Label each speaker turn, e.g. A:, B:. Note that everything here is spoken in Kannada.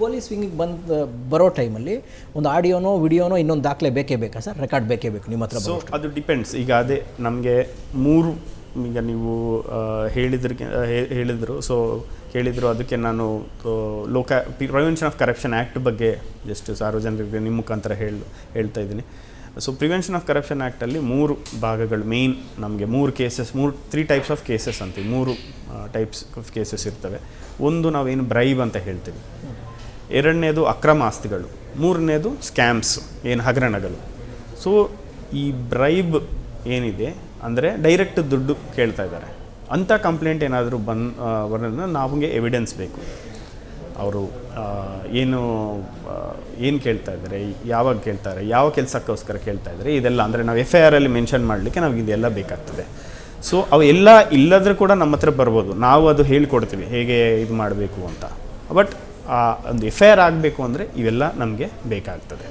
A: ಪೊಲೀಸ್ ವಿಂಗಿಗೆ ಬರೋ ಟೈಮಲ್ಲಿ ಒಂದು ಆಡಿಯೋನೋ ವಿಡಿಯೋನೋ ಇನ್ನೊಂದು ದಾಖಲೆ ಬೇಕೇ ಬೇಕಾ ಸರ್, ರೆಕಾರ್ಡ್ ಬೇಕೇ ಬೇಕು ನಿಮ್ಮ ಹತ್ರ?
B: ಸೊ ಅದು ಡಿಪೆಂಡ್ಸ್. ಈಗ ಅದೇ ನಮಗೆ ಈಗ ನೀವು ಹೇಳಿದರು ಅದಕ್ಕೆ ನಾನು ಪ್ರಿವೆನ್ಷನ್ ಆಫ್ ಕರಪ್ಷನ್ ಆ್ಯಕ್ಟ್ ಬಗ್ಗೆ ಜಸ್ಟ್ ಸಾರ್ವಜನಿಕರಿಗೆ ನಿಮ್ಮ ಮುಖಾಂತರ ಹೇಳ್ತಾ ಇದ್ದೀನಿ. ಸೊ ಪ್ರಿವೆನ್ಷನ್ ಆಫ್ ಕರಪ್ಷನ್ ಆ್ಯಕ್ಟಲ್ಲಿ 3 ಭಾಗಗಳು ಮೇಯ್ನ್. ನಮಗೆ 3 ಟೈಪ್ಸ್ ಆಫ್ ಕೇಸಸ್ ಅಂತೀವಿ. 3 ಟೈಪ್ಸ್ ಆಫ್ ಕೇಸಸ್ ಇರ್ತವೆ. ಒಂದು ನಾವೇನು ಬ್ರೈಬ್ ಅಂತ ಹೇಳ್ತೀವಿ, 2ನೇದು ಅಕ್ರಮ ಆಸ್ತಿಗಳು, 3ನೇದು ಸ್ಕ್ಯಾಮ್ಸ್ ಏನು ಹಗರಣಗಳು. ಸೊ ಈ ಬ್ರೈಬ್ ಏನಿದೆ ಅಂದರೆ ಡೈರೆಕ್ಟ್ ದುಡ್ಡು ಕೇಳ್ತಾ ಇದ್ದಾರೆ ಅಂಥ ಕಂಪ್ಲೇಂಟ್ ಏನಾದರೂ ಬರೋದನ್ನ ನಮಗೆ ಎವಿಡೆನ್ಸ್ ಬೇಕು. ಅವರು ಏನು ಕೇಳ್ತಾ ಇದ್ದಾರೆ, ಯಾವಾಗ ಕೇಳ್ತಾರೆ, ಯಾವ ಕೆಲಸಕ್ಕೋಸ್ಕರ ಕೇಳ್ತಾ ಇದ್ದಾರೆ, ಇದೆಲ್ಲ ಅಂದರೆ ನಾವು FIR ಅಲ್ಲಿ ಮೆನ್ಷನ್ ಮಾಡಲಿಕ್ಕೆ ನಮಗೆ ಇದೆಲ್ಲ ಬೇಕಾಗ್ತದೆ. ಸೊ ಅವೆಲ್ಲ ಇಲ್ಲದ್ರೆ ಕೂಡ ನಮ್ಮ ಹತ್ರ ಬರ್ಬೋದು, ನಾವು ಅದು ಹೇಳಿಕೊಡ್ತೀವಿ ಹೇಗೆ ಇದು ಮಾಡಬೇಕು ಅಂತ. ಬಟ್ ಒಂದು FIR ಆಗಬೇಕು ಅಂದರೆ ಇವೆಲ್ಲ ನಮಗೆ ಬೇಕಾಗ್ತದೆ.